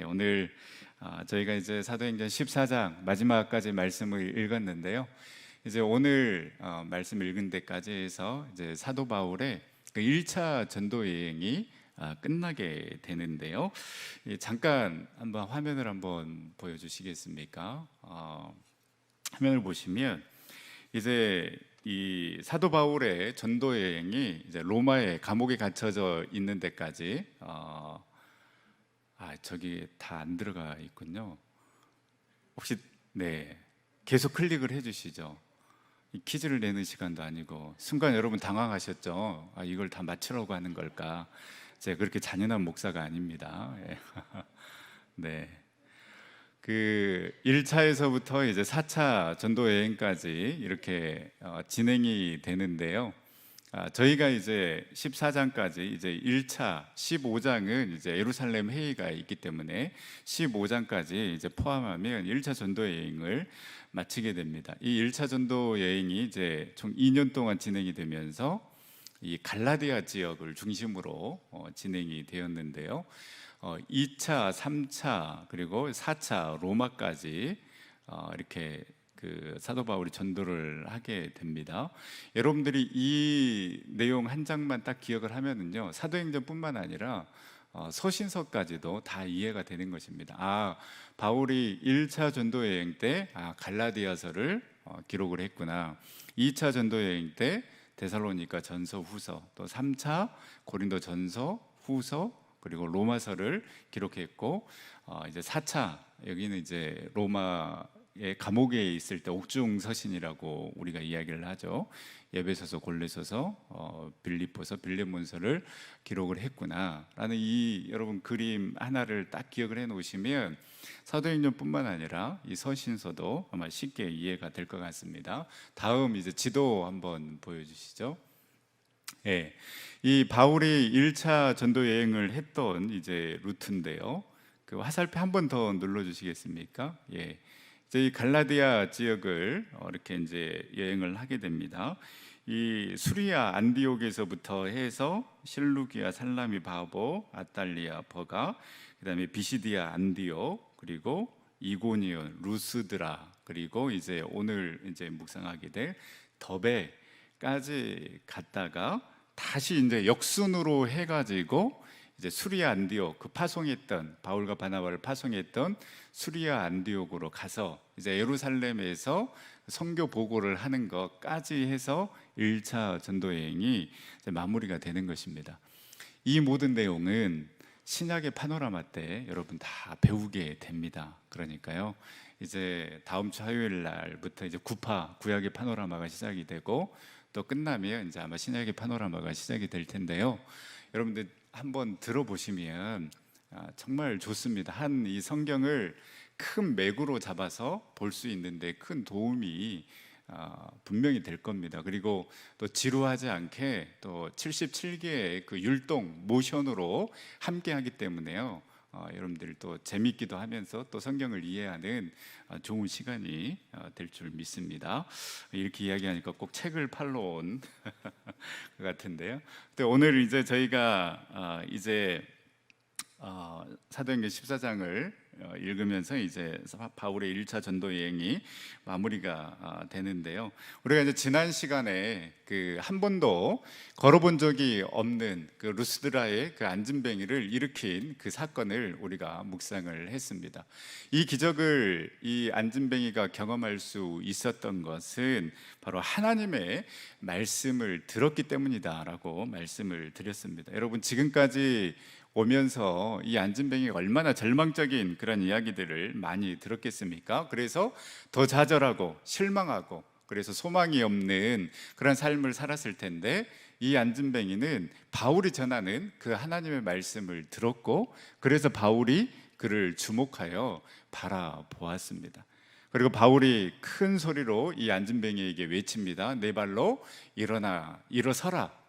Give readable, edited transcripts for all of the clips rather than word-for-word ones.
오늘 저희가 이제 사도행전 14장 마지막까지 말씀을 읽었는데요. 이제 오늘 말씀 읽은 데까지 해서 이제 사도 바울의 그 1차 전도 여행이 끝나게 되는데요. 잠깐 한번 화면을 한번 보여주시겠습니까? 화면을 보시면 이제 이 사도 바울의 전도 여행이 이제 로마의 감옥에 갇혀져 있는 데까지 저기 다 안 들어가 있군요. 혹시 계속 클릭을 해주시죠. 이 퀴즈를 내는 시간도 아니고 순간 여러분 당황하셨죠. 이걸 다 맞추라고 하는 걸까? 제가 그렇게 잔인한 목사가 아닙니다. 예. 네. 그 1차에서부터 이제 4차 전도 여행까지 이렇게 진행이 되는데요. 저희가 이제 14장까지 이제 1차 15장은 이제 예루살렘 회의가 있기 때문에 15장까지 이제 포함하면 1차 전도 여행을 마치게 됩니다. 이 1차 전도 여행이 이제 총 2년 동안 진행이 되면서 이 갈라디아 지역을 중심으로 진행이 되었는데요. 2차, 3차 그리고 4차 로마까지 이렇게 그 사도 바울이 전도를 하게 됩니다. 여러분들이 이 내용 한 장만 딱 기억을 하면은요, 사도행전뿐만 아니라 서신서까지도 다 이해가 되는 것입니다. 바울이 1차 전도 여행 때 갈라디아서를 기록을 했구나. 2차 전도 여행 때 데살로니가 전서, 후서, 또 3차 고린도 전서, 후서, 그리고 로마서를 기록했고, 이제 4차 여기는 이제 로마의 감옥에 있을 때 옥중 서신이라고 우리가 이야기를 하죠. 에베소서, 골로새서, 빌립보서, 빌레몬서를 기록을 했구나라는 이 여러분 그림 하나를 딱 기억을 해 놓으시면 사도행전뿐만 아니라 이 서신서도 아마 쉽게 이해가 될 것 같습니다. 다음 이제 지도 한번 보여주시죠. 예, 이 바울이 1차 전도 여행을 했던 이제 루트인데요. 그 화살표 한 번 더 눌러주시겠습니까? 예, 이제 이 갈라디아 지역을 이렇게 이제 여행을 하게 됩니다. 이 수리아 안디옥에서부터 해서 실루기아, 살라미, 바보, 아탈리아, 버가, 그다음에 비시디아, 안디옥, 그리고 이고니온, 루스드라, 그리고 이제 오늘 이제 묵상하게 될 더베까지 갔다가 다시 이제 역순으로 해가지고 이제 수리아 안디옥, 그 파송했던 바울과 바나바를 파송했던 수리아 안디옥으로 가서 이제 예루살렘에서 선교 보고를 하는 것까지 해서 1차 전도 여행이 이제 마무리가 되는 것입니다. 이 모든 내용은 신약의 파노라마 때 여러분 다 배우게 됩니다. 그러니까요, 이제 다음 주 화요일 날부터 이제 구약의 파노라마가 시작이 되고 또 끝나면 이제 아마 신약의 파노라마가 시작이 될 텐데요. 여러분들 한번 들어보시면 정말 좋습니다. 한 이 성경을 큰 맥으로 잡아서 볼 수 있는데 큰 도움이 분명히 될 겁니다. 그리고 또 지루하지 않게 또 77개의 그 율동 모션으로 함께 하기 때문에요. 여러분들 또 재밌기도 하면서 또 성경을 이해하는 좋은 시간이 될 줄 믿습니다. 이렇게 이야기하니까 꼭 책을 팔러 온 것 같은데요. 근데 오늘 이제 저희가 이제 사도행전 14장을 읽으면서 이제 바울의 1차 전도 여행이 마무리가 되는데요. 우리가 이제 지난 시간에 그 한 번도 걸어본 적이 없는 그 루스드라의 그 안진뱅이를 일으킨 그 사건을 우리가 묵상을 했습니다. 이 기적을 이 안진뱅이가 경험할 수 있었던 것은 바로 하나님의 말씀을 들었기 때문이다라고 말씀을 드렸습니다. 여러분 지금까지 오면서 이 안진뱅이가 얼마나 절망적인 그런 이야기들을 많이 들었겠습니까? 그래서 더 좌절하고 실망하고 그래서 소망이 없는 그런 삶을 살았을 텐데 이 안진뱅이는 바울이 전하는 그 하나님의 말씀을 들었고 그래서 바울이 그를 주목하여 바라보았습니다. 그리고 바울이 큰 소리로 이 안진뱅이에게 외칩니다. 내 발로 일어나 일어서라.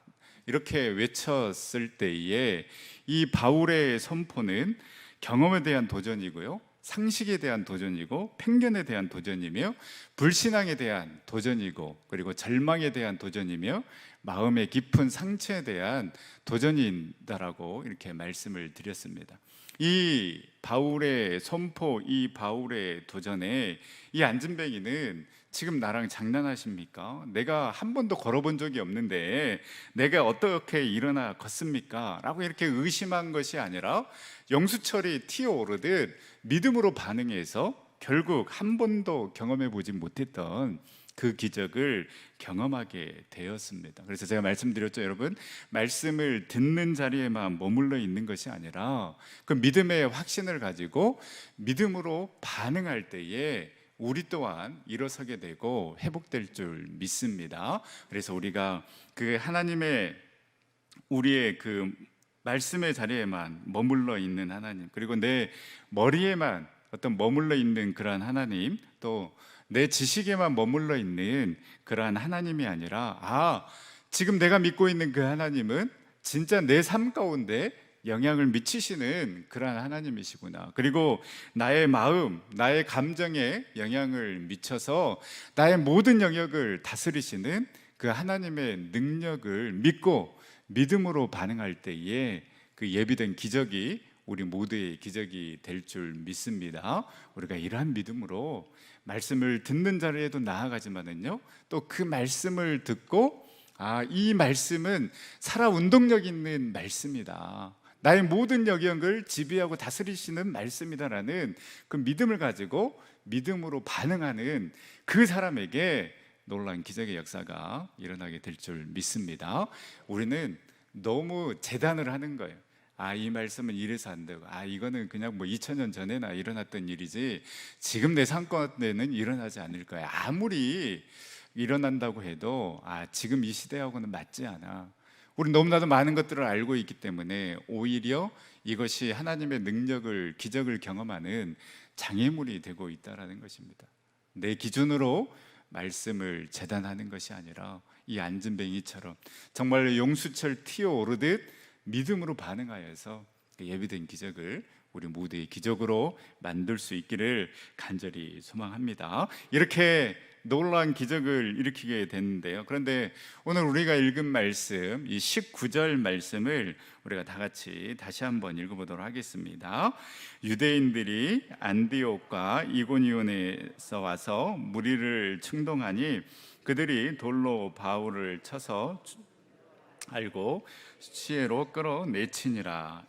이렇게 외쳤을 때에 이 바울의 선포는 경험에 대한 도전이고요, 상식에 대한 도전이고, 편견에 대한 도전이며, 불신앙에 대한 도전이고, 그리고 절망에 대한 도전이며, 마음의 깊은 상처에 대한 도전이다라고 이렇게 말씀을 드렸습니다. 이 바울의 선포, 이 바울의 도전에 이 안진뱅이는 지금 나랑 장난하십니까? 내가 한 번도 걸어본 적이 없는데 내가 어떻게 일어나 걷습니까? 라고 이렇게 의심한 것이 아니라 영수철이 튀어오르듯 믿음으로 반응해서 결국 한 번도 경험해 보지 못했던 그 기적을 경험하게 되었습니다. 그래서 제가 말씀드렸죠, 여러분. 말씀을 듣는 자리에만 머물러 있는 것이 아니라 그 믿음의 확신을 가지고 믿음으로 반응할 때에 우리 또한 일어서게 되고 회복될 줄 믿습니다. 그래서 우리가 그 하나님의 우리의 그 말씀의 자리에만 머물러 있는 하나님, 그리고 내 머리에만 어떤 머물러 있는 그러한 하나님, 또 내 지식에만 머물러 있는 그러한 하나님이 아니라 지금 내가 믿고 있는 그 하나님은 진짜 내 삶 가운데 영향을 미치시는 그러한 하나님이시구나. 그리고 나의 마음, 나의 감정에 영향을 미쳐서 나의 모든 영역을 다스리시는 그 하나님의 능력을 믿고 믿음으로 반응할 때에 그 예비된 기적이 우리 모두의 기적이 될 줄 믿습니다. 우리가 이러한 믿음으로 말씀을 듣는 자리에도 나아가지만은요, 또 그 말씀을 듣고 이 말씀은 살아 운동력 있는 말씀이다, 나의 모든 영역을 지배하고 다스리시는 말씀이다라는 그 믿음을 가지고 믿음으로 반응하는 그 사람에게 놀라운 기적의 역사가 일어나게 될 줄 믿습니다. 우리는 너무 재단을 하는 거예요. 이 말씀은 이래서 안 되고, 이거는 그냥 2000년 전에나 일어났던 일이지 지금 내 삶 가운데는 일어나지 않을 거야. 아무리 일어난다고 해도 지금 이 시대하고는 맞지 않아. 우리 너무나도 많은 것들을 알고 있기 때문에 오히려 이것이 하나님의 능력을, 기적을 경험하는 장애물이 되고 있다는 것입니다. 내 기준으로 말씀을 재단하는 것이 아니라 이 안진뱅이처럼 정말 용수철 튀어오르듯 믿음으로 반응하여서 예비된 기적을 우리 모두의 기적으로 만들 수 있기를 간절히 소망합니다. 이렇게 놀라운 기적을 일으키게 됐는데요. 그런데 오늘 우리가 읽은 말씀, 이 19절 말씀을 우리가 다 같이 다시 한번 읽어보도록 하겠습니다. 유대인들이 안디옥과 이고니온에서 와서 무리를 충동하니 그들이 돌로 바울을 쳐서 알고 시해로 끌어내치니라.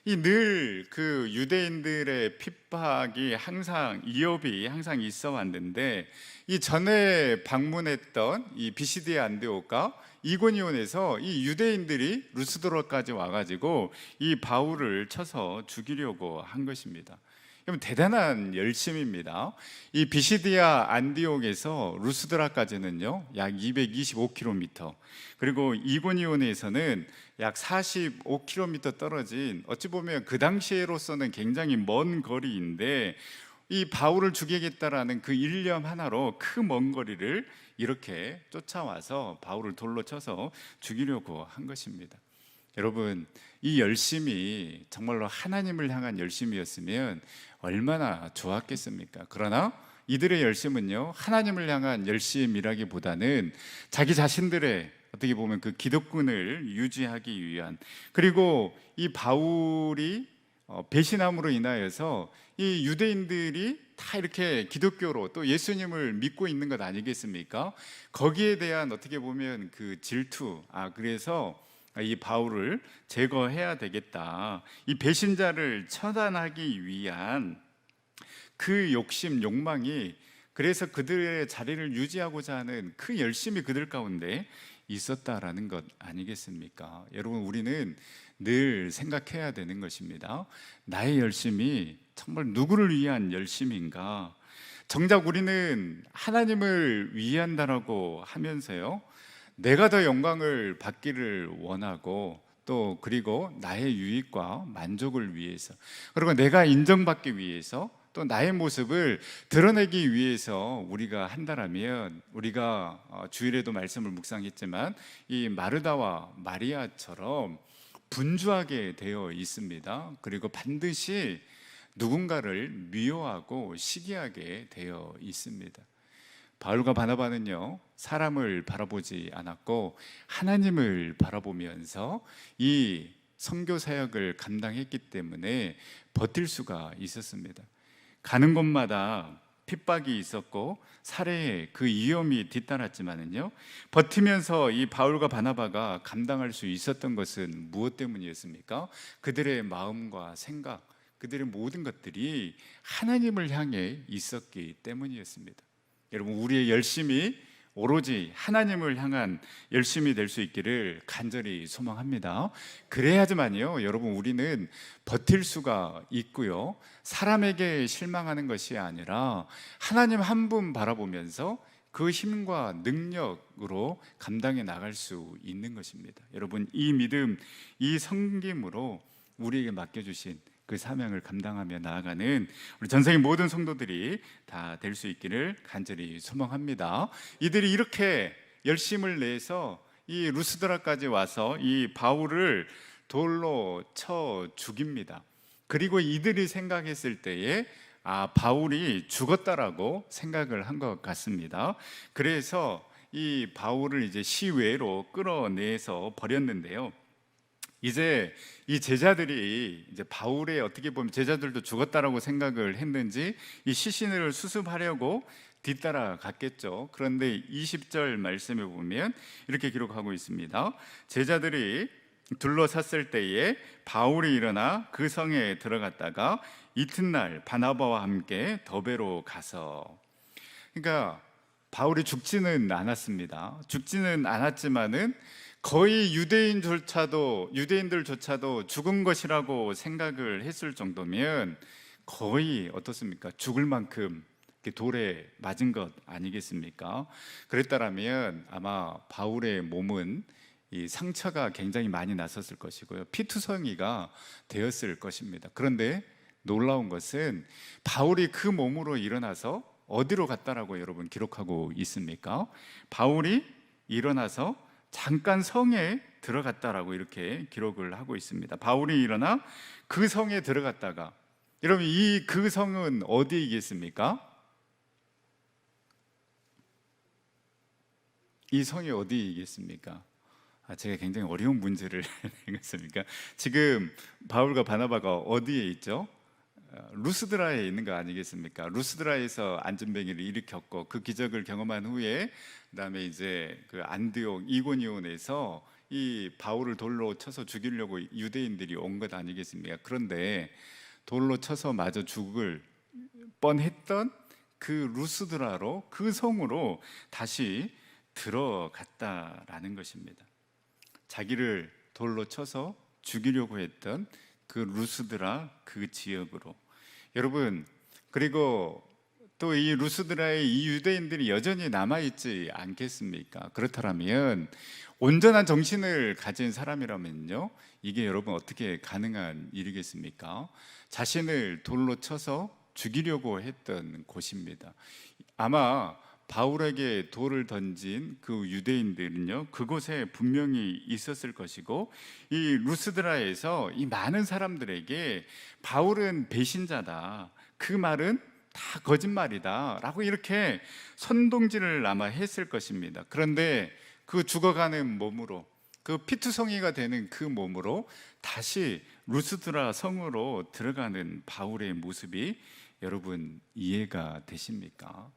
이 늘 그 유대인들의 핍박이 항상 이업이 항상 있어 왔는데, 이 전에 방문했던 이 비시디의 안디옥과 이고니온에서 이 유대인들이 루스드로까지 와가지고 이 바울을 쳐서 죽이려고 한 것입니다. 그럼 대단한 열심입니다. 이 비시디아 안디옥에서 루스드라까지는요 약 225km, 그리고 이고니온에서는 약 45km 떨어진, 어찌 보면 그 당시로서는 굉장히 먼 거리인데 이 바울을 죽이겠다라는 그 일념 하나로 그 먼 거리를 이렇게 쫓아와서 바울을 돌로 쳐서 죽이려고 한 것입니다. 여러분, 이 열심이 정말로 하나님을 향한 열심이었으면 얼마나 좋았겠습니까? 그러나 이들의 열심은요, 하나님을 향한 열심이라기보다는 자기 자신들의 어떻게 보면 그 기득권을 유지하기 위한, 그리고 이 바울이 배신함으로 인하여서 이 유대인들이 다 이렇게 기독교로 또 예수님을 믿고 있는 것 아니겠습니까? 거기에 대한 어떻게 보면 그 질투, 그래서 이 바울을 제거해야 되겠다, 이 배신자를 처단하기 위한 그 욕심, 욕망이, 그래서 그들의 자리를 유지하고자 하는 그 열심이 그들 가운데 있었다라는 것 아니겠습니까? 여러분, 우리는 늘 생각해야 되는 것입니다. 나의 열심이 정말 누구를 위한 열심인가? 정작 우리는 하나님을 위한다라고 하면서요, 내가 더 영광을 받기를 원하고, 또 그리고 나의 유익과 만족을 위해서, 그리고 내가 인정받기 위해서, 또 나의 모습을 드러내기 위해서 우리가 한다라면, 우리가 주일에도 말씀을 묵상했지만 이 마르다와 마리아처럼 분주하게 되어 있습니다. 그리고 반드시 누군가를 미워하고 시기하게 되어 있습니다. 바울과 바나바는요, 사람을 바라보지 않았고 하나님을 바라보면서 이 선교 사역을 감당했기 때문에 버틸 수가 있었습니다. 가는 곳마다 핍박이 있었고 살해의 그 위험이 뒤따랐지만은요, 버티면서 이 바울과 바나바가 감당할 수 있었던 것은 무엇 때문이었습니까? 그들의 마음과 생각, 그들의 모든 것들이 하나님을 향해 있었기 때문이었습니다. 여러분, 우리의 열심이 오로지 하나님을 향한 열심이 될 수 있기를 간절히 소망합니다. 그래야지만요, 여러분, 우리는 버틸 수가 있고요, 사람에게 실망하는 것이 아니라 하나님 한 분 바라보면서 그 힘과 능력으로 감당해 나갈 수 있는 것입니다. 여러분, 이 믿음, 이 섬김으로 우리에게 맡겨주신 그 사명을 감당하며 나아가는 우리 전생의 모든 성도들이 다 될 수 있기를 간절히 소망합니다. 이들이 이렇게 열심을 내서 이 루스드라까지 와서 이 바울을 돌로 쳐 죽입니다. 그리고 이들이 생각했을 때에 바울이 죽었다라고 생각을 한 것 같습니다. 그래서 이 바울을 이제 시외로 끌어내서 버렸는데요. 이제 이 제자들이 이제 바울의, 어떻게 보면 제자들도 죽었다라고 생각을 했는지 이 시신을 수습하려고 뒤따라 갔겠죠. 그런데 20절 말씀에 보면 이렇게 기록하고 있습니다. 제자들이 둘러섰을 때에 바울이 일어나 그 성에 들어갔다가 이튿날 바나바와 함께 더베로 가서, 그러니까 바울이 죽지는 않았습니다. 죽지는 않았지만은 거의 유대인들조차도 죽은 것이라고 생각을 했을 정도면 거의 어떻습니까? 죽을 만큼 돌에 맞은 것 아니겠습니까? 그랬다라면 아마 바울의 몸은 이 상처가 굉장히 많이 났었을 것이고요, 피투성이가 되었을 것입니다. 그런데 놀라운 것은 바울이 그 몸으로 일어나서 어디로 갔다라고 여러분 기록하고 있습니까? 바울이 일어나서 잠깐 성에 들어갔다라고 이렇게 기록을 하고 있습니다. 바울이 일어나 그 성에 들어갔다가, 여러분, 이 그 성은 어디이겠습니까? 이 성이 어디이겠습니까? 제가 굉장히 어려운 문제를 내겠습니까? 지금 바울과 바나바가 어디에 있죠? 루스드라에 있는 거 아니겠습니까? 루스드라에서 안전뱅이를 일으켰고 그 기적을 경험한 후에 그다음에 이제 그 안디옥 이고니온에서 이 바울을 돌로 쳐서 죽이려고 유대인들이 온 것 아니겠습니까? 그런데 돌로 쳐서 마저 죽을 뻔했던 그 루스드라로, 그 성으로 다시 들어갔다라는 것입니다. 자기를 돌로 쳐서 죽이려고 했던 그 루스드라 그 지역으로. 여러분, 그리고 또 이 루스드라에 이 유대인들이 여전히 남아있지 않겠습니까? 그렇다면 온전한 정신을 가진 사람이라면요, 이게 여러분 어떻게 가능한 일이겠습니까? 자신을 돌로 쳐서 죽이려고 했던 곳입니다. 아마 바울에게 돌을 던진 그 유대인들은요, 그곳에 분명히 있었을 것이고, 이 루스드라에서 이 많은 사람들에게 바울은 배신자다, 그 말은 다 거짓말이다 라고 이렇게 선동질을 아마 했을 것입니다. 그런데 그 죽어가는 몸으로, 그 피투성이가 되는 그 몸으로 다시 루스드라 성으로 들어가는 바울의 모습이 여러분 이해가 되십니까?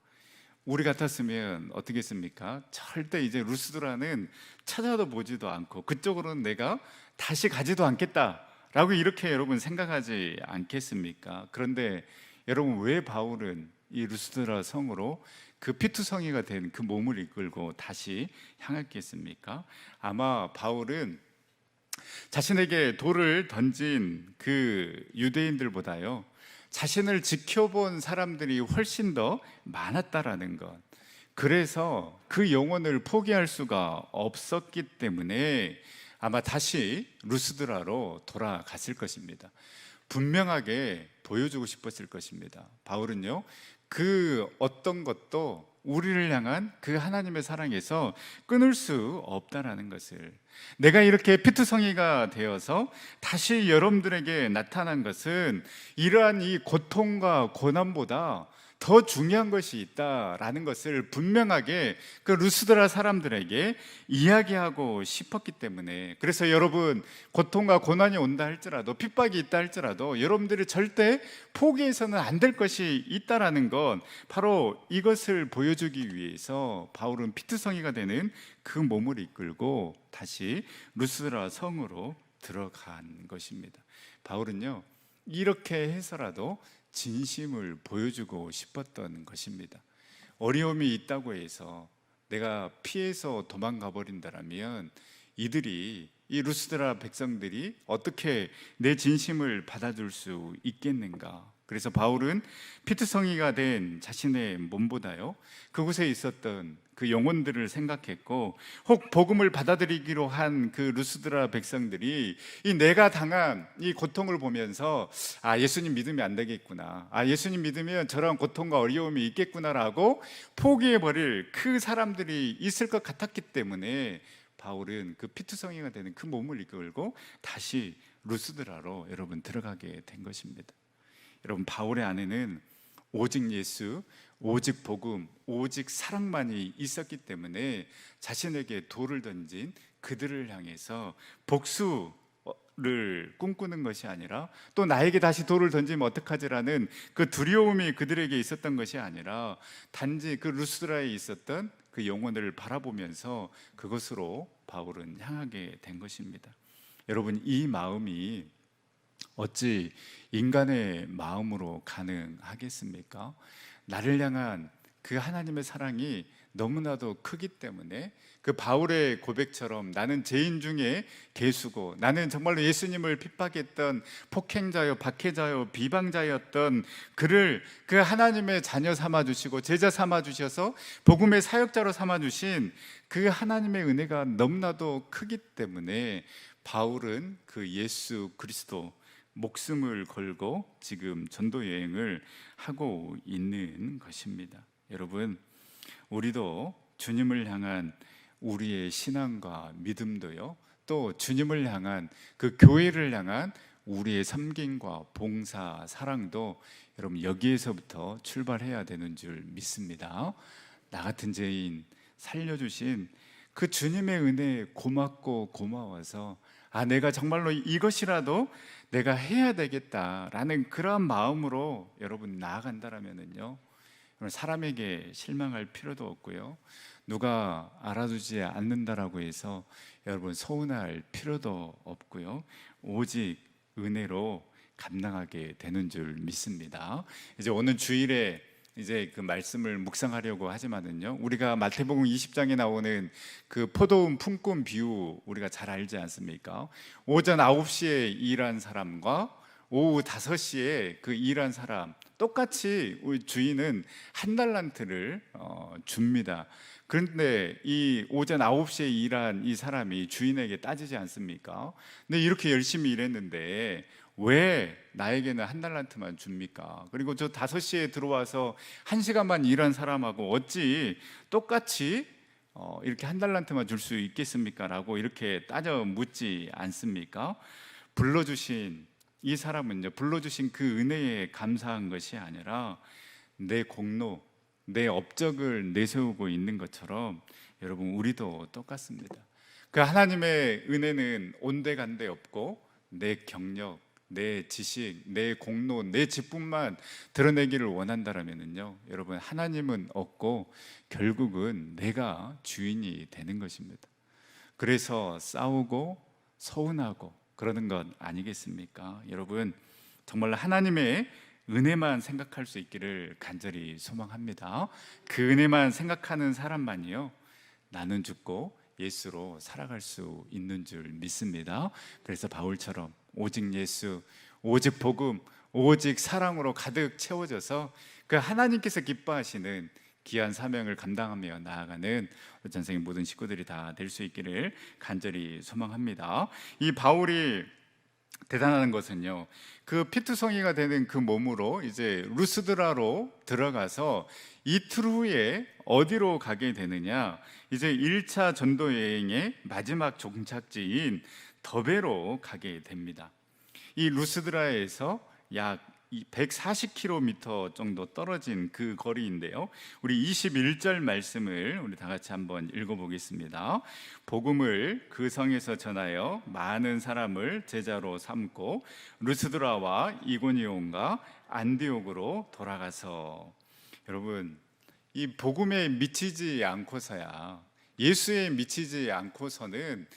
우리 같았으면 어떻게 했습니까? 절대 이제 루스드라는 찾아도 보지도 않고 그쪽으로는 내가 다시 가지도 않겠다라고 이렇게 여러분 생각하지 않겠습니까? 그런데 여러분, 왜 바울은 이 루스드라 성으로 그 피투성이가 된 그 몸을 이끌고 다시 향했겠습니까? 아마 바울은 자신에게 돌을 던진 그 유대인들보다요, 자신을 지켜본 사람들이 훨씬 더 많았다라는 것, 그래서 그 영혼을 포기할 수가 없었기 때문에 아마 다시 루스드라로 돌아갔을 것입니다. 분명하게 보여주고 싶었을 것입니다. 바울은요, 그 어떤 것도 우리를 향한 그 하나님의 사랑에서 끊을 수 없다라는 것을, 내가 이렇게 피투성이가 되어서 다시 여러분들에게 나타난 것은 이러한 이 고통과 고난보다 더 중요한 것이 있다라는 것을 분명하게 그 루스드라 사람들에게 이야기하고 싶었기 때문에, 그래서 여러분, 고통과 고난이 온다 할지라도, 핍박이 있다 할지라도 여러분들이 절대 포기해서는 안 될 것이 있다라는 건 바로 이것을 보여주기 위해서 바울은 피트성이가 되는 그 몸을 이끌고 다시 루스드라 성으로 들어간 것입니다. 바울은요, 이렇게 해서라도 진심을 보여주고 싶었던 것입니다. 어려움이 있다고 해서 내가 피해서 도망가 버린다라면 이들이, 이 루스드라 백성들이 어떻게 내 진심을 받아줄 수 있겠는가? 그래서 바울은 피트성이가 된 자신의 몸보다요, 그곳에 있었던 그 영혼들을 생각했고, 혹 복음을 받아들이기로 한 그 루스드라 백성들이 이 내가 당한 이 고통을 보면서 예수님 믿으면 안 되겠구나, 예수님 믿으면 저런 고통과 어려움이 있겠구나라고 포기해버릴 그 사람들이 있을 것 같았기 때문에 바울은 그 피트성이가 되는 그 몸을 이끌고 다시 루스드라로 여러분 들어가게 된 것입니다. 여러분, 바울의 안에는 오직 예수, 오직 복음, 오직 사랑만이 있었기 때문에 자신에게 돌을 던진 그들을 향해서 복수를 꿈꾸는 것이 아니라, 또 나에게 다시 돌을 던지면 어떡하지라는 그 두려움이 그들에게 있었던 것이 아니라, 단지 그 루스드라에 있었던 그 영혼을 바라보면서 그것으로 바울은 향하게 된 것입니다. 여러분, 이 마음이 어찌 인간의 마음으로 가능하겠습니까? 나를 향한 그 하나님의 사랑이 너무나도 크기 때문에 그 바울의 고백처럼 나는 죄인 중에 괴수고, 나는 정말로 예수님을 핍박했던 폭행자요, 박해자요, 비방자였던 그를 그 하나님의 자녀 삼아주시고 제자 삼아주셔서 복음의 사역자로 삼아주신 그 하나님의 은혜가 너무나도 크기 때문에 바울은 그 예수 그리스도 목숨을 걸고 지금 전도 여행을 하고 있는 것입니다. 여러분, 우리도 주님을 향한 우리의 신앙과 믿음도요, 또 주님을 향한 그 교회를 향한 우리의 섬김과 봉사, 사랑도 여러분 여기에서부터 출발해야 되는 줄 믿습니다. 나 같은 죄인 살려주신 그 주님의 은혜에 고맙고 고마워서 내가 정말로 이것이라도 내가 해야 되겠다라는 그러한 마음으로 여러분 나아간다라면요, 사람에게 실망할 필요도 없고요, 누가 알아주지 않는다라고 해서 여러분 서운할 필요도 없고요, 오직 은혜로 감당하게 되는 줄 믿습니다. 이제 오늘 주일에 이제 그 말씀을 묵상하려고 하지만은요, 우리가 마태복음 20장에 나오는 그 포도원 품꾼 비유 우리가 잘 알지 않습니까? 오전 9시에 일한 사람과 오후 5시에 그 일한 사람, 똑같이 우리 주인은 한 달란트를 줍니다. 그런데 이 오전 9시에 일한 이 사람이 주인에게 따지지 않습니까? 근데 이렇게 열심히 일했는데 왜 나에게는 한 달란트만 줍니까? 그리고 저 5시에 들어와서 1시간만 일한 사람하고 어찌 똑같이 이렇게 한 달란트만 줄 수 있겠습니까? 라고 이렇게 따져 묻지 않습니까? 불러주신 이 사람은요, 불러주신 그 은혜에 감사한 것이 아니라 내 공로, 내 업적을 내세우고 있는 것처럼 여러분, 우리도 똑같습니다. 그 하나님의 은혜는 온데간데 없고 내 경력, 내 지식, 내 공로, 내 직분만 드러내기를 원한다면요, 여러분, 하나님은 없고 결국은 내가 주인이 되는 것입니다. 그래서 싸우고 서운하고 그러는 것 아니겠습니까? 여러분, 정말 하나님의 은혜만 생각할 수 있기를 간절히 소망합니다. 그 은혜만 생각하는 사람만이요, 나는 죽고 예수로 살아갈 수 있는 줄 믿습니다. 그래서 바울처럼 오직 예수, 오직 복음, 오직 사랑으로 가득 채워져서 그 하나님께서 기뻐하시는 귀한 사명을 감당하며 나아가는 전생의 모든 식구들이 다 될 수 있기를 간절히 소망합니다. 이 바울이 대단한 것은요, 그 피투성이가 되는 그 몸으로 이제 루스드라로 들어가서 이틀 후에 어디로 가게 되느냐, 이제 1차 전도 여행의 마지막 종착지인 더베로 가게 됩니다. 이 루스드라에서 약 140km 정도 떨어진 그 거리인데요. 우리 21절 말씀을 우리 다 같이 한번 읽어보겠습니다. 복음을 그 성에서 전하여 많은 사람을 제자로 삼고 루스드라와 이고니온과 안디옥으로 돌아가서. 여러분, 이 복음에 미치지 않고서야, 예수에 미치지 않고서는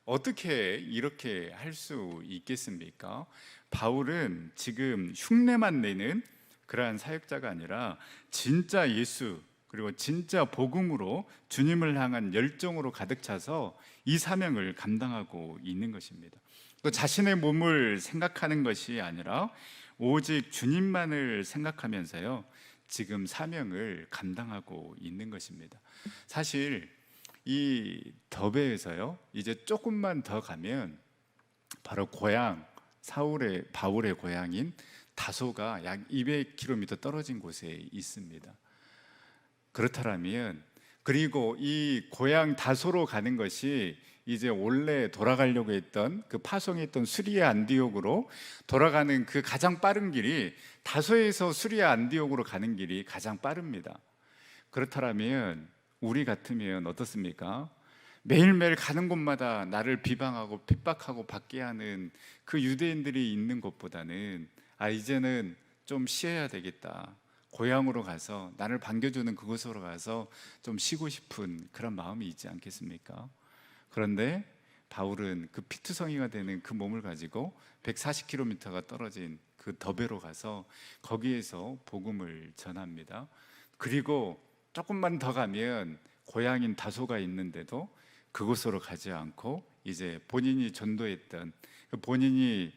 어떻게 이렇게 할 수 있겠습니까? 바울은 지금 흉내만 내는 그러한 사역자가 아니라 진짜 예수, 그리고 진짜 복음으로 주님을 향한 열정으로 가득 차서 이 사명을 감당하고 있는 것입니다. 또 자신의 몸을 생각하는 것이 아니라 오직 주님만을 생각하면서요, 지금 사명을 감당하고 있는 것입니다. 사실 이 더베에서요, 이제 조금만 더 가면 바로 고향, 바울의 고향인 다소가 약 200km 떨어진 곳에 있습니다. 그렇다면, 그리고 이 고향 다소로 가는 것이 이제 원래 돌아가려고 했던 그 파송했던 수리아 안디옥으로 돌아가는 그 가장 빠른 길이, 다소에서 수리아 안디옥으로 가는 길이 가장 빠릅니다. 그렇다면 우리 같으면 어떻습니까? 매일매일 가는 곳마다 나를 비방하고 핍박하고 받게 하는 그 유대인들이 있는 곳보다는 이제는 좀 쉬어야 되겠다, 고향으로 가서 나를 반겨주는 그곳으로 가서 좀 쉬고 싶은 그런 마음이 있지 않겠습니까? 그런데 바울은 그 피투성이가 되는 그 몸을 가지고 140km가 떨어진 그 더베로 가서 거기에서 복음을 전합니다. 그리고 조금만 더 가면 고향인 다소가 있는데도 그곳으로 가지 않고 이제 본인이 전도했던, 본인이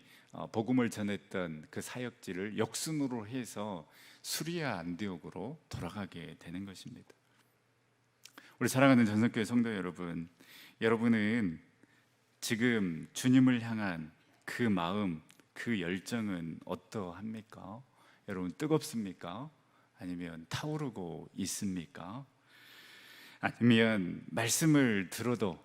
복음을 전했던 그 사역지를 역순으로 해서 수리아 안디옥으로 돌아가게 되는 것입니다. 우리 사랑하는 전성교회 성도 여러분, 여러분은 지금 주님을 향한 그 마음, 그 열정은 어떠합니까? 여러분, 뜨겁습니까? 아니면 타오르고 있습니까? 아니면 말씀을 들어도,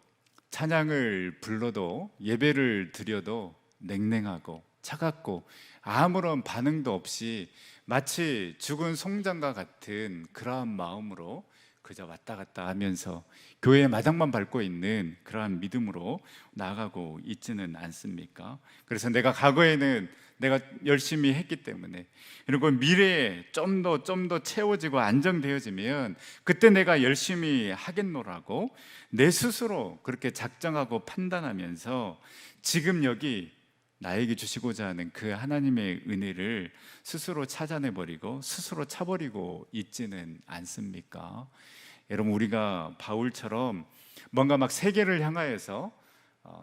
찬양을 불러도, 예배를 드려도 냉랭하고 차갑고 아무런 반응도 없이 마치 죽은 송장과 같은 그러한 마음으로 그저 왔다 갔다 하면서 교회의 마당만 밟고 있는 그러한 믿음으로 나아가고 있지는 않습니까? 그래서 내가 과거에는 내가 열심히 했기 때문에, 그리고 미래에 좀 더 채워지고 안정되어지면 그때 내가 열심히 하겠노라고 내 스스로 그렇게 작정하고 판단하면서 지금 여기 나에게 주시고자 하는 그 하나님의 은혜를 스스로 찾아내버리고 스스로 차버리고 있지는 않습니까? 여러분, 우리가 바울처럼 뭔가 막 세계를 향하여서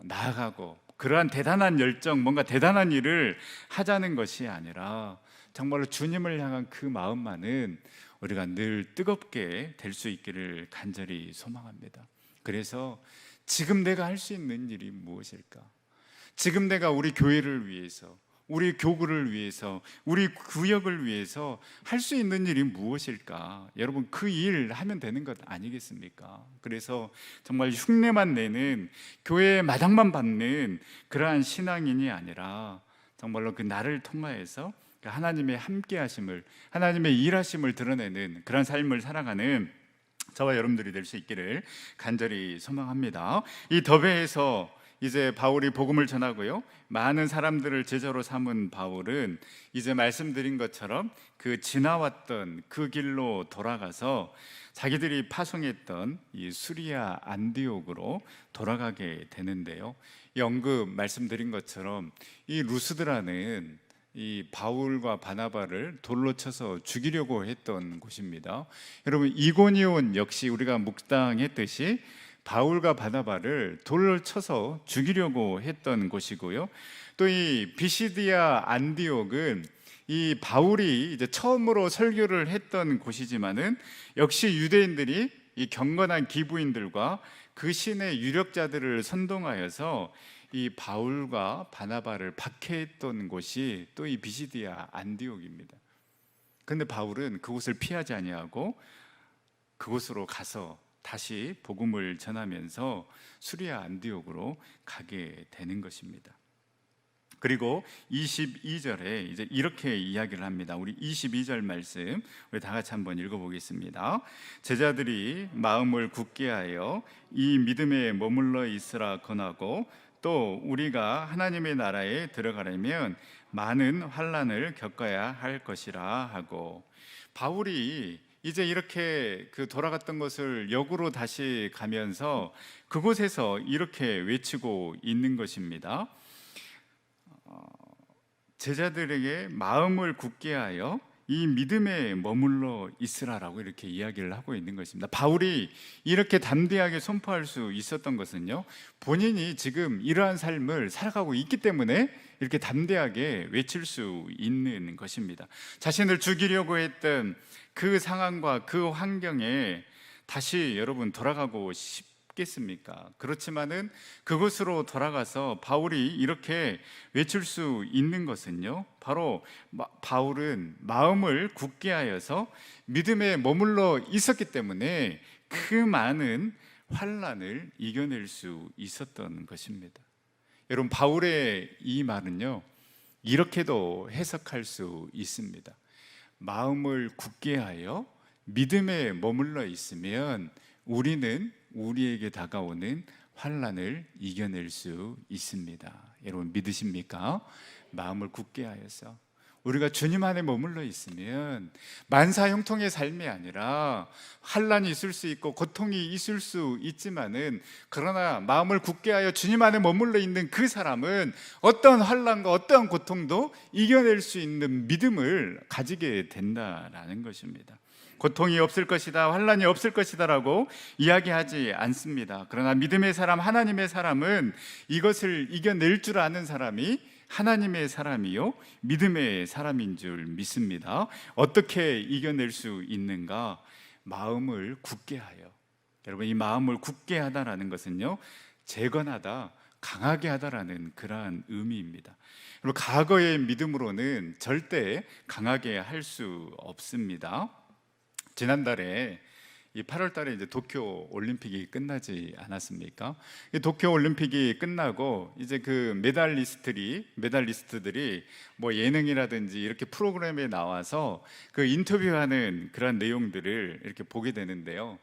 나아가고 그러한 대단한 열정, 뭔가 대단한 일을 하자는 것이 아니라 정말로 주님을 향한 그 마음만은 우리가 늘 뜨겁게 될 수 있기를 간절히 소망합니다. 그래서 지금 내가 할 수 있는 일이 무엇일까? 지금 내가 우리 교회를 위해서, 우리 교구를 위해서, 우리 구역을 위해서 할 수 있는 일이 무엇일까? 여러분, 그 일 하면 되는 것 아니겠습니까? 그래서 정말 흉내만 내는, 교회의 마당만 밟는 그러한 신앙인이 아니라 정말로 그 나를 통하여서 하나님의 함께 하심을, 하나님의 일하심을 드러내는 그런 삶을 살아가는 저와 여러분들이 될 수 있기를 간절히 소망합니다. 이 더베에서 이제 바울이 복음을 전하고요, 많은 사람들을 제자로 삼은 바울은 이제 말씀드린 것처럼 그 지나왔던 그 길로 돌아가서 자기들이 파송했던 이 수리아 안디옥으로 돌아가게 되는데요, 이 언급 말씀드린 것처럼 이 루스드라는 이 바울과 바나바를 돌로 쳐서 죽이려고 했던 곳입니다. 여러분, 이고니온 역시 우리가 묵상했듯이 바울과 바나바를 돌로 쳐서 죽이려고 했던 곳이고요, 또 이 비시디아 안디옥은 이 바울이 이제 처음으로 설교를 했던 곳이지만은 역시 유대인들이 이 경건한 기부인들과 그 신의 유력자들을 선동하여서 이 바울과 바나바를 박해했던 곳이 또 이 비시디아 안디옥입니다. 그런데 바울은 그곳을 피하지 아니하고 그곳으로 가서 다시 복음을 전하면서 수리아 안디옥으로 가게 되는 것입니다. 그리고 22절에 이제 이렇게 이야기를 합니다. 우리 22절 말씀 우리 다 같이 한번 읽어보겠습니다. 제자들이 마음을 굳게 하여 이 믿음에 머물러 있으라 권하고, 또 우리가 하나님의 나라에 들어가려면 많은 환난을 겪어야 할 것이라 하고, 바울이 이제 이렇게 돌아갔던 것을 역으로 다시 가면서 그곳에서 이렇게 외치고 있는 것입니다. 제자들에게 마음을 굳게 하여 이 믿음에 머물러 있으라라고 이렇게 이야기를 하고 있는 것입니다. 바울이 이렇게 담대하게 선포할 수 있었던 것은요, 본인이 지금 이러한 삶을 살아가고 있기 때문에 이렇게 담대하게 외칠 수 있는 것입니다. 자신을 죽이려고 했던 그 상황과 그 환경에 다시 여러분 돌아가고 싶겠습니까? 그렇지만은 그곳으로 돌아가서 바울이 이렇게 외칠 수 있는 것은요, 바로 바울은 마음을 굳게 하여서 믿음에 머물러 있었기 때문에 그 많은 환난을 이겨낼 수 있었던 것입니다. 여러분, 바울의 이 말은요, 이렇게도 해석할 수 있습니다. 마음을 굳게 하여 믿음에 머물러 있으면 우리는 우리에게 다가오는 환난을 이겨낼 수 있습니다. 여러분, 믿으십니까? 마음을 굳게 하여서 우리가 주님 안에 머물러 있으면 만사형통의 삶이 아니라 환난이 있을 수 있고 고통이 있을 수 있지만은, 그러나 마음을 굳게 하여 주님 안에 머물러 있는 그 사람은 어떤 환난과 어떠한 고통도 이겨낼 수 있는 믿음을 가지게 된다라는 것입니다. 고통이 없을 것이다, 환난이 없을 것이다 라고 이야기하지 않습니다. 그러나 믿음의 사람, 하나님의 사람은 이것을 이겨낼 줄 아는 사람이 하나님의 사람이요 믿음의 사람인 줄 믿습니다. 어떻게 이겨낼 수 있는가? 마음을 굳게 하여. 여러분, 이 마음을 굳게 하다라는 것은요, 재건하다, 강하게 하다라는 그러한 의미입니다. 그리고 과거의 믿음으로는 절대 강하게 할 수 없습니다. 지난달에 이 8월 달에 이제 도쿄 올림픽이 끝나지 않았습니까? 도쿄 올림픽이 끝나고 이제 그 메달리스트들이 뭐 예능이라든지 이렇게 프로그램에 나와서 그 인터뷰하는 그런 내용들을 이렇게 보게 되는데요.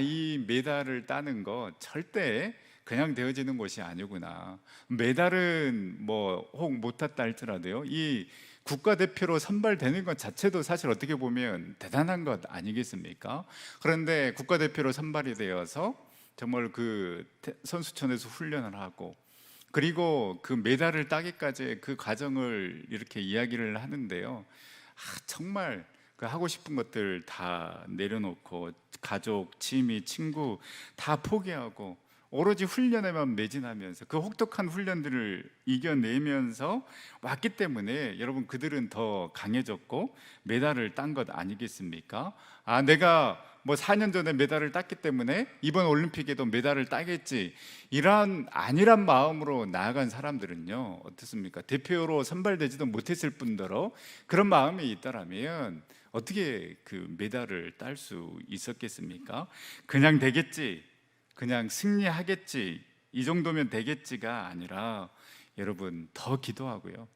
이 메달을 따는 거 절대 그냥 되어지는 것이 아니구나. 메달은 뭐 혹 못 탔다 할지라도요, 이 국가대표로 선발되는 것 자체도 사실 어떻게 보면 대단한 것 아니겠습니까? 그런데 국가대표로 선발이 되어서 정말 그 선수촌에서 훈련을 하고, 그리고 그 메달을 따기까지 그 과정을 이렇게 이야기를 하는데요, 정말 그 하고 싶은 것들 다 내려놓고 가족, 취미, 친구 다 포기하고 오로지 훈련에만 매진하면서 그 혹독한 훈련들을 이겨내면서 왔기 때문에 여러분, 그들은 더 강해졌고 메달을 딴 것 아니겠습니까? 내가 뭐 4년 전에 메달을 땄기 때문에 이번 올림픽에도 메달을 따겠지, 이런 아니란 마음으로 나아간 사람들은요, 어떻습니까? 대표로 선발되지도 못했을 뿐더러 그런 마음이 있다라면 어떻게 그 메달을 딸 수 있었겠습니까? 그냥 되겠지, 그냥 승리하겠지, 이 정도면 되겠지가 아니라 여러분, 더 기도하고요,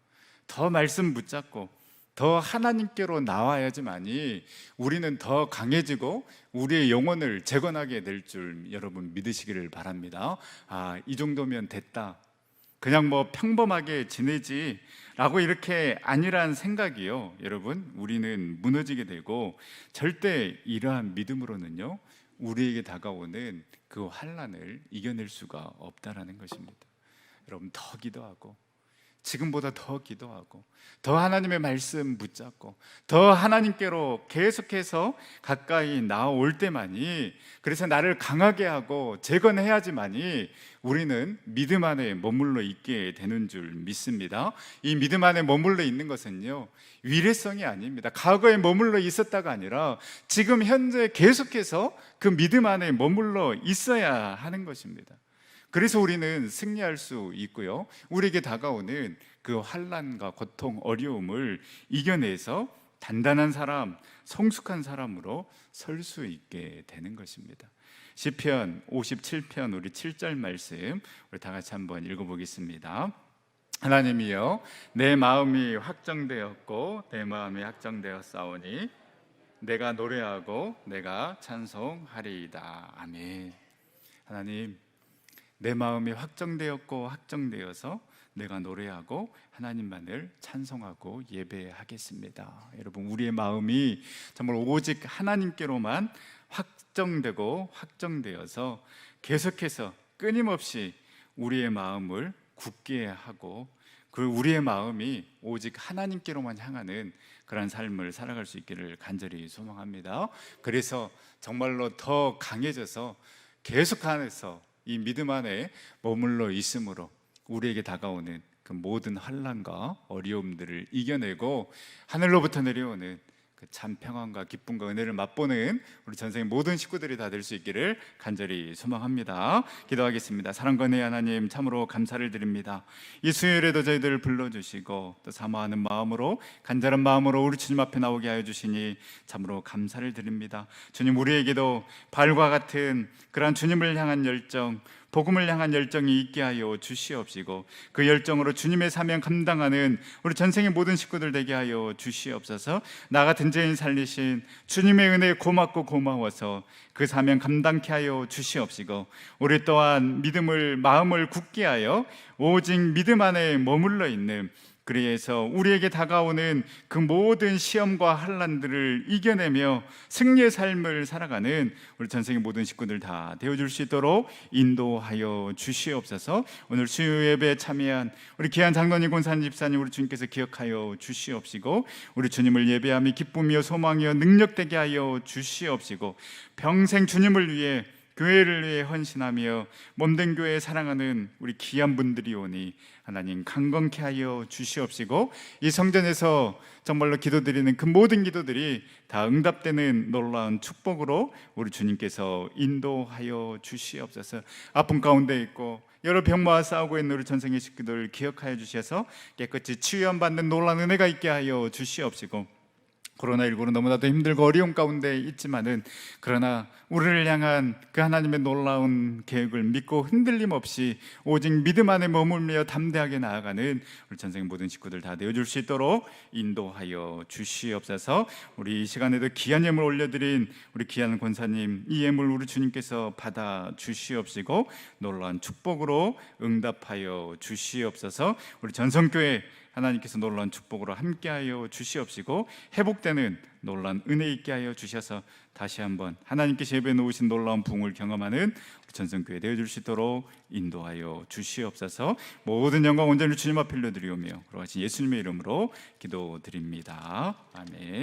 더 말씀 붙잡고 더 하나님께로 나와야지만이 우리는 더 강해지고 우리의 영혼을 재건하게 될 줄 여러분 믿으시기를 바랍니다. 이 정도면 됐다, 그냥 뭐 평범하게 지내지 라고 이렇게 아니란 생각이요, 여러분, 우리는 무너지게 되고 절대 이러한 믿음으로는요 우리에게 다가오는 그 환난을 이겨낼 수가 없다라는 것입니다. 여러분, 더 기도하고 지금보다 더 기도하고 더 하나님의 말씀 붙잡고 더 하나님께로 계속해서 가까이 나올 때만이, 그래서 나를 강하게 하고 재건해야지만이 우리는 믿음 안에 머물러 있게 되는 줄 믿습니다. 이 믿음 안에 머물러 있는 것은요 위례성이 아닙니다. 과거에 머물러 있었다가 아니라 지금 현재 계속해서 그 믿음 안에 머물러 있어야 하는 것입니다. 그래서 우리는 승리할 수 있고요, 우리에게 다가오는 그 환난과 고통, 어려움을 이겨내서 단단한 사람, 성숙한 사람으로 설 수 있게 되는 것입니다. 시편 57편 우리 7절 말씀 우리 다 같이 한번 읽어보겠습니다. 하나님이여, 내 마음이 확정되었고 내 마음이 확정되었사오니 내가 노래하고 내가 찬송하리이다. 아멘. 하나님, 내 마음이 확정되었고 확정되어서 내가 노래하고 하나님만을 찬송하고 예배하겠습니다. 여러분, 우리의 마음이 정말 오직 하나님께로만 확정되고 확정되어서 계속해서 끊임없이 우리의 마음을 굳게 하고 그 우리의 마음이 오직 하나님께로만 향하는 그런 삶을 살아갈 수 있기를 간절히 소망합니다. 그래서 정말로 더 강해져서 계속해서 이 믿음 안에 머물러 있음으로 우리에게 다가오는 그 모든 환난과 어려움들을 이겨내고 하늘로부터 내려오는 그 참 평안과 기쁨과 은혜를 맛보는 우리 전생의 모든 식구들이 다 될 수 있기를 간절히 소망합니다. 기도하겠습니다. 사랑과 은혜의 하나님, 참으로 감사를 드립니다. 이 수요일에도 저희들을 불러주시고 또 사모하는 마음으로, 간절한 마음으로 우리 주님 앞에 나오게 하여 주시니 참으로 감사를 드립니다. 주님, 우리에게도 바울과 같은 그러한 주님을 향한 열정, 복음을 향한 열정이 있게 하여 주시옵시고 그 열정으로 주님의 사명 감당하는 우리 전생의 모든 식구들 되게 하여 주시옵소서. 나 같은 죄인 살리신 주님의 은혜에 고맙고 고마워서 그 사명 감당케 하여 주시옵시고 우리 또한 마음을 굳게 하여 오직 믿음 안에 머물러 있는, 그래서 우리에게 다가오는 그 모든 시험과 환난들을 이겨내며 승리의 삶을 살아가는 우리 전생의 모든 식구들 다 되어줄 수 있도록 인도하여 주시옵소서. 오늘 수요 예배에 참여한 우리 귀한 장로님, 권사님, 집사님 우리 주님께서 기억하여 주시옵시고 우리 주님을 예배하며 기쁨이요 소망이요 능력되게 하여 주시옵시고 평생 주님을 위해, 교회를 위해 헌신하며 몸된 교회에 사랑하는 우리 귀한 분들이 오니 하나님 강건케 하여 주시옵시고 이 성전에서 정말로 기도드리는 그 모든 기도들이 다 응답되는 놀라운 축복으로 우리 주님께서 인도하여 주시옵소서. 아픔 가운데 있고 여러 병마와 싸우고 있는 우리 전생의 식구들 기억하여 주셔서 깨끗이 치유받는 놀라운 은혜가 있게 하여 주시옵시고 코로나19로 너무나도 힘들고 어려움 가운데 있지만은 그러나 우리를 향한 그 하나님의 놀라운 계획을 믿고 흔들림 없이 오직 믿음 안에 머물며 담대하게 나아가는 우리 전생의 모든 식구들 다 되어줄 수 있도록 인도하여 주시옵소서. 우리 이 시간에도 귀한 예물 올려드린 우리 귀한 권사님, 이 예물 우리 주님께서 받아 주시옵시고 놀라운 축복으로 응답하여 주시옵소서. 우리 전성교회 하나님께서 놀라운 축복으로 함께하여 주시옵시고 회복되는 놀라운 은혜 있게 하여 주셔서 다시 한번 하나님께서 예배해 놓으신 놀라운 부흥을 경험하는 전성교회 되어줄 수 있도록 인도하여 주시옵소서. 모든 영광 온전히 주님 앞에 올려드리오며 그러하신 예수님의 이름으로 기도드립니다. 아멘.